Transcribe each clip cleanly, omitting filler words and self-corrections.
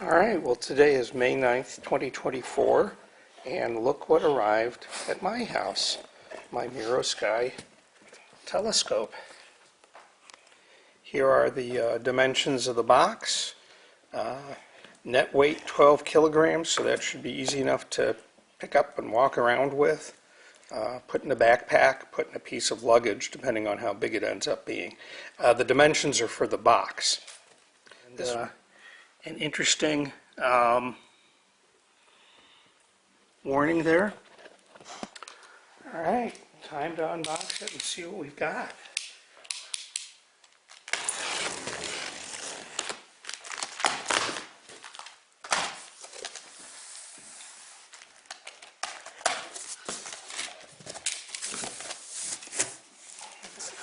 All right, well today is May 9th, 2024, and look what arrived at my house, my Mirrosky telescope. Here are the dimensions of the box. Net weight 12 kilograms, so that should be easy enough to pick up and walk around with. Put in a backpack, put in a piece of luggage, depending on how big it ends up being. The dimensions are for the box. And, an interesting warning there. All right, time to unbox it and see what we've got.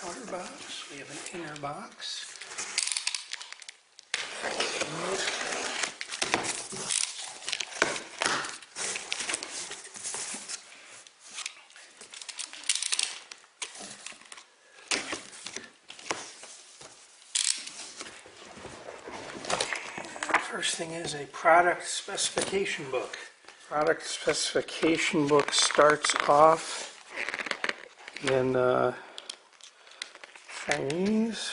Outer box, we have an inner box. First thing is a product specification book. Product specification book starts off in Chinese.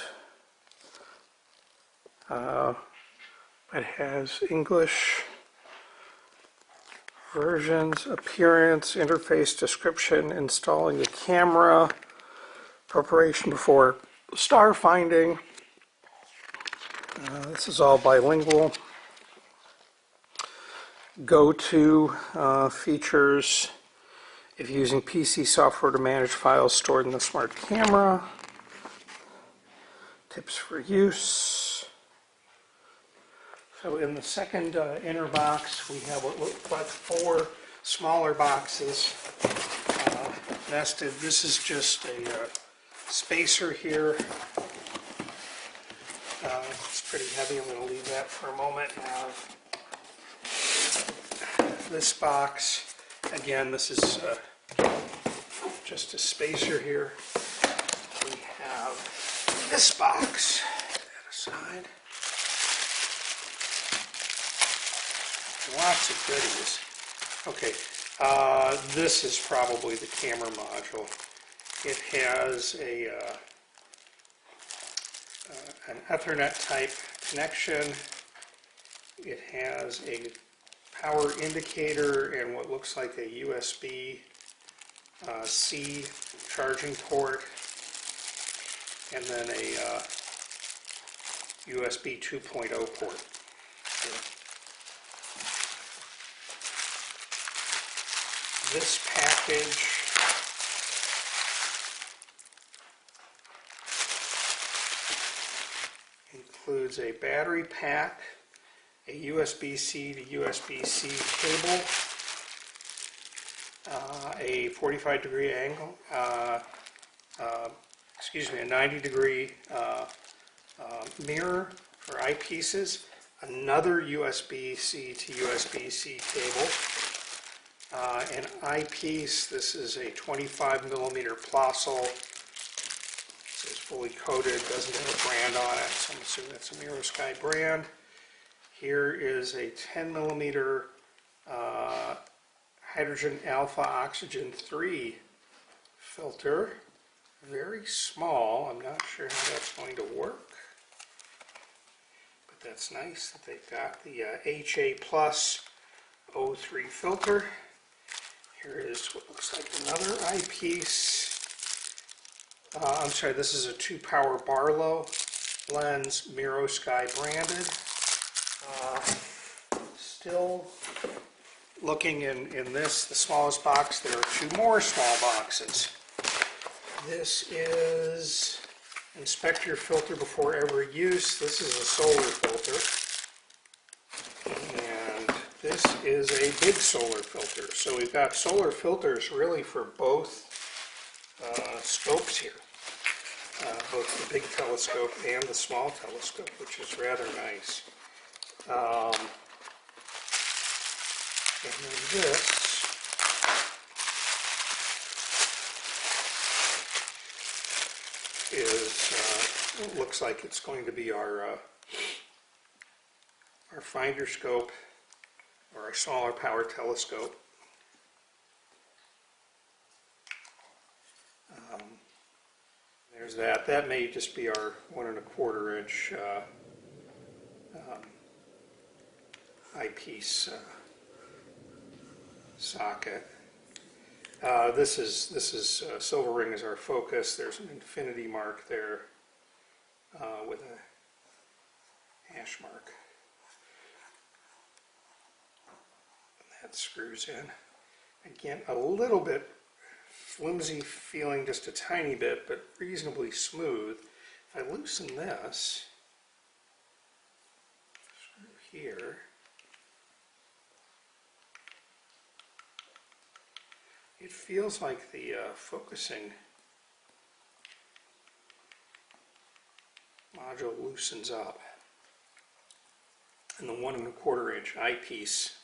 It has English versions, appearance, interface description, installing the camera, preparation before star finding. This is all bilingual. GoTo features if using PC software to manage files stored in the smart camera. Tips for use. So in the second inner box, we have what look like 4 smaller boxes nested. This is just a spacer here. It's pretty heavy. I'm going to leave that for a moment. This box, again, this is just a spacer here. We have this box, put that aside. Lots of goodies. Okay, this is probably the camera module. It has an Ethernet type connection. It has a power indicator and what looks like a USB-C charging port, and then a USB 2.0 port. This package includes a battery pack, a USB-C to USB-C cable, a 45-degree angle, a 90-degree mirror for eyepieces, another USB-C to USB-C cable, an eyepiece. This is a 25mm Plossl. It says fully coated, doesn't have a brand on it, so I'm assuming it's a Mirrosky brand. Here is a 10mm hydrogen alpha oxygen 3 filter. Very small. I'm not sure how that's going to work, but that's nice that they've got the HA plus O3 filter. Here is what looks like another eyepiece. I'm sorry, this is a 2-power Barlow lens, Mirrosky branded. Still looking in this, the smallest box, there are 2 more small boxes. This is inspect your filter before every use. This is a solar filter. And this is a big solar filter. So we've got solar filters really for both scopes here. Both the big telescope and the small telescope, which is rather nice. And then this is, looks like it's going to be our our finder scope, or our smaller power telescope. There's that. That may just be our 1 1/4 inch eyepiece socket. This is silver ring is our focus. There's an infinity mark there with a hash mark. That screws in. Again, a little bit flimsy feeling, just a tiny bit, but reasonably smooth. If I loosen this, screw here, it feels like the focusing module loosens up, and the 1 1/4 inch eyepiece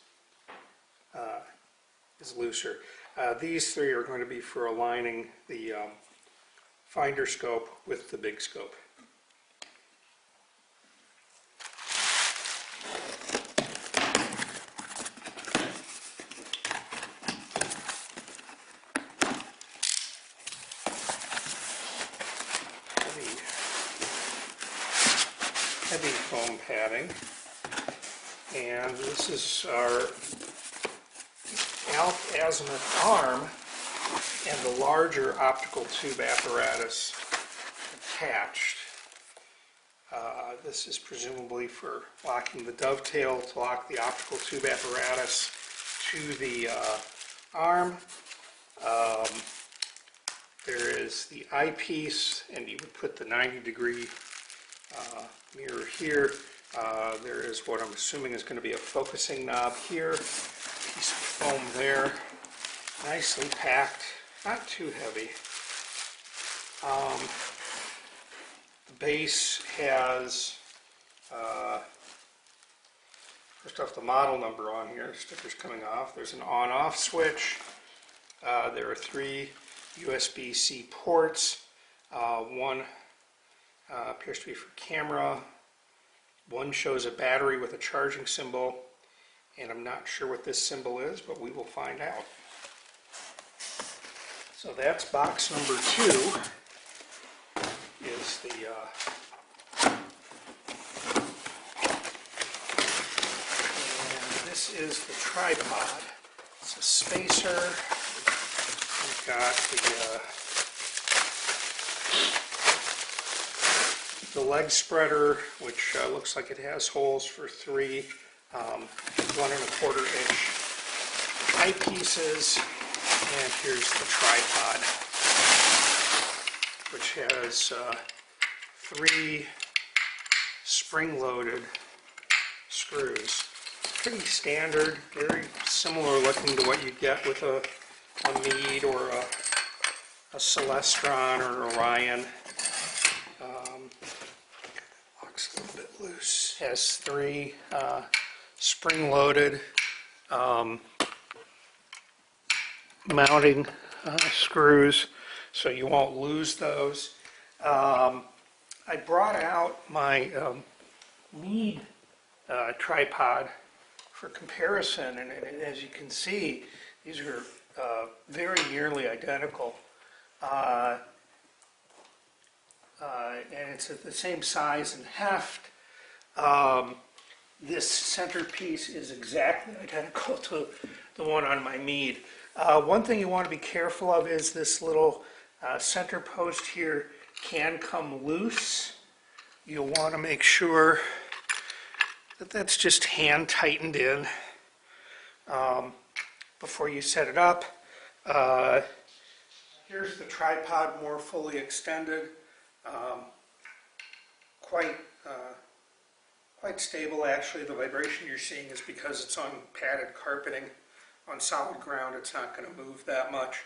is looser. These three are going to be for aligning the finder scope with the big scope. Heavy foam padding, and this is our azimuth arm and the larger optical tube apparatus attached. This is presumably for locking the dovetail to lock the optical tube apparatus to the arm. There is the eyepiece, and you would put the 90-degree mirror here. There is what I'm assuming is going to be a focusing knob here. Piece of foam there, nicely packed, not too heavy. The base has, first off, the model number on here, the sticker's coming off. There's an on-off switch. There are 3 USB-C ports. One appears to be for camera. One shows a battery with a charging symbol, and I'm not sure what this symbol is, but we will find out. So that's box number 2, is the and this is the tripod. It's a spacer. We've got the leg spreader, which looks like it has holes for 3 1 1/4 inch eyepieces, and here's the tripod, which has 3 spring-loaded screws. Pretty standard, very similar looking to what you get with a Meade or a Celestron or Orion. Looks a little bit loose. Has 3 spring-loaded mounting screws, so you won't lose those. I brought out my Meade tripod for comparison, and as you can see, these are very nearly identical. And it's at the same size and heft. This centerpiece is exactly identical to the one on my Meade. One thing you want to be careful of is this little center post here can come loose. You'll want to make sure that that's just hand tightened in before you set it up. Here's the tripod more fully extended. Quite stable, actually. The vibration you're seeing is because it's on padded carpeting. On solid ground, it's not going to move that much.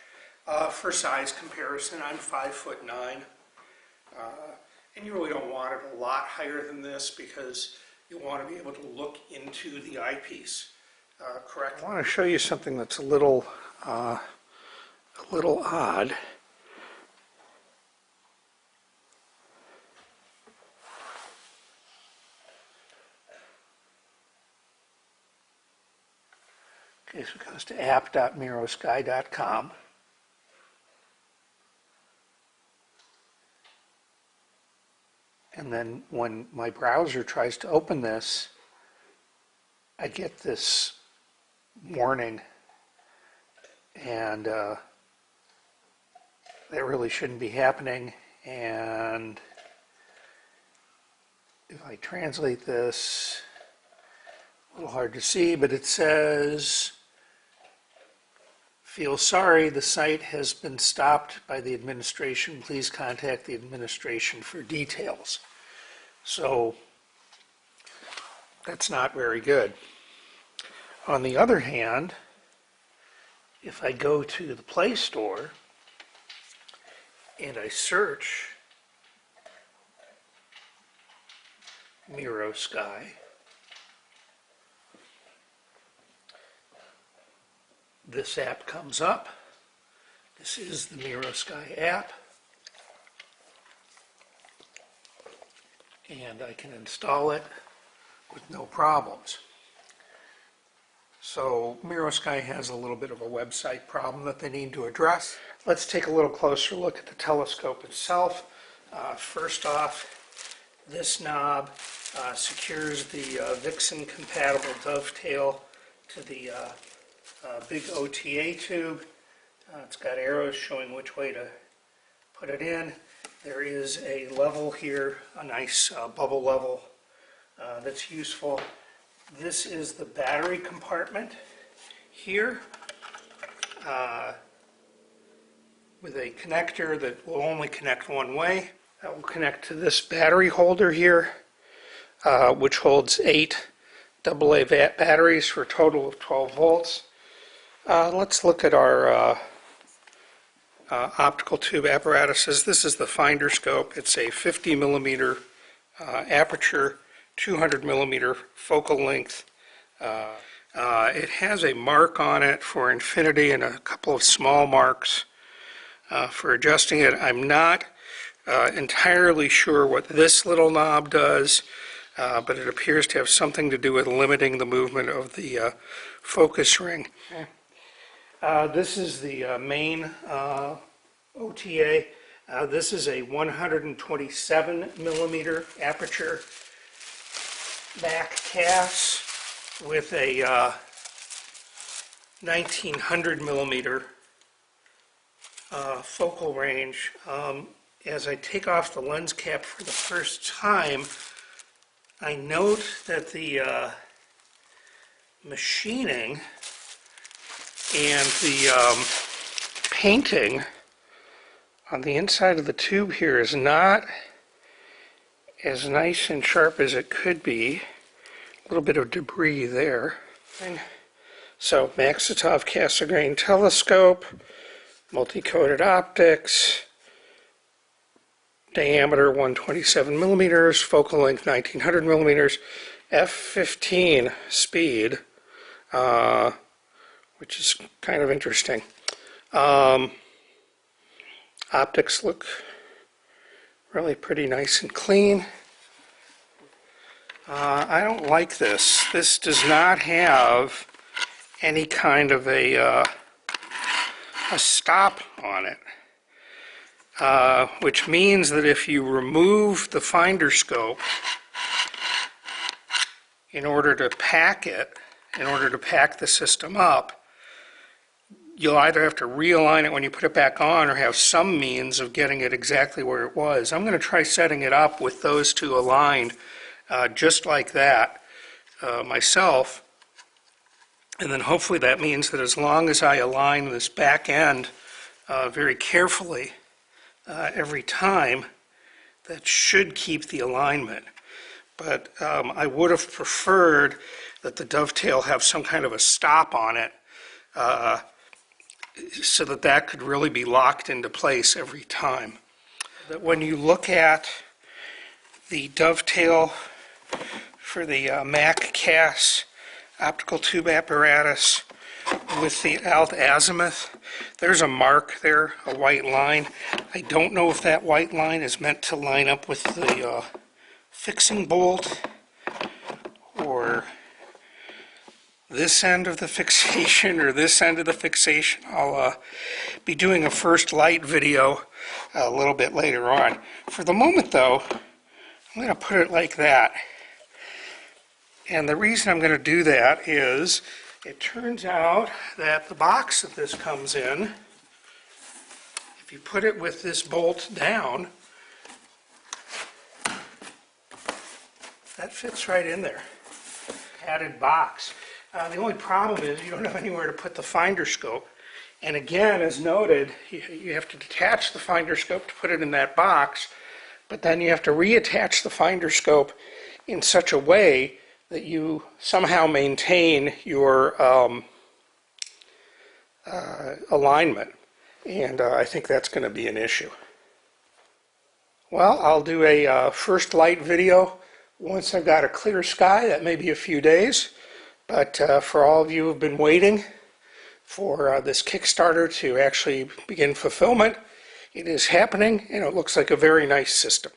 For size comparison, I'm 5'9", and you really don't want it a lot higher than this because you want to be able to look into the eyepiece correctly. I want to show you something that's a little odd. Okay, so it goes to app.mirrosky.com. And then when my browser tries to open this, I get this warning, and that really shouldn't be happening. And if I translate this, a little hard to see, but it says, "Feel sorry, the site has been stopped by the administration. Please contact the administration for details." So that's not very good. On the other hand, if I go to the Play Store and I search Mirrosky, this app comes up. This is the Mirrosky app. And I can install it with no problems. So Mirrosky has a little bit of a website problem that they need to address. Let's take a little closer look at the telescope itself. First off, this knob secures the Vixen compatible dovetail to the big OTA tube. It's got arrows showing which way to put it in. There is a level here, a nice bubble level that's useful. This is the battery compartment here with a connector that will only connect one way. That will connect to this battery holder here, which holds 8 AA batteries for a total of 12 volts. Let's look at our optical tube apparatuses. This is the finder scope. It's a 50 millimeter aperture, 200 millimeter focal length. It has a mark on it for infinity and a couple of small marks for adjusting it. I'm not entirely sure what this little knob does, but it appears to have something to do with limiting the movement of the focus ring. This is the main OTA. This is a 127 millimeter aperture back cast with a 1900 millimeter focal range. As I take off the lens cap for the first time, I note that the machining and the painting on the inside of the tube here is not as nice and sharp as it could be. A little bit of debris there. So, Maksutov Cassegrain telescope, multi-coated optics, diameter 127 millimeters, focal length 1900 millimeters, f15 speed, which is kind of interesting. Optics look really pretty nice and clean. I don't like this. This does not have any kind of a stop on it, which means that if you remove the finder scope in order to pack it, in order to pack the system up, you'll either have to realign it when you put it back on or have some means of getting it exactly where it was. I'm going to try setting it up with those two aligned just like that myself, and then hopefully that means that as long as I align this back end very carefully every time, that should keep the alignment. But I would have preferred that the dovetail have some kind of a stop on it so that that could really be locked into place every time. That when you look at the dovetail for the Mac-Cass optical tube apparatus with the alt-azimuth, there's a mark there, a white line. I don't know if that white line is meant to line up with the fixing bolt or this end of the fixation or this end of the fixation. I'll be doing a first light video a little bit later on. For the moment though, I'm going to put it like that. And the reason I'm going to do that is it turns out that the box that this comes in, if you put it with this bolt down, that fits right in there. Added box. The only problem is you don't have anywhere to put the finder scope. And again, as noted, you have to detach the finder scope to put it in that box, but then you have to reattach the finder scope in such a way that you somehow maintain your alignment. And I think that's going to be an issue. Well, I'll do a first light video once I've got a clear sky. That may be a few days. But for all of you who have been waiting for this Kickstarter to actually begin fulfillment, it is happening, and it looks like a very nice system.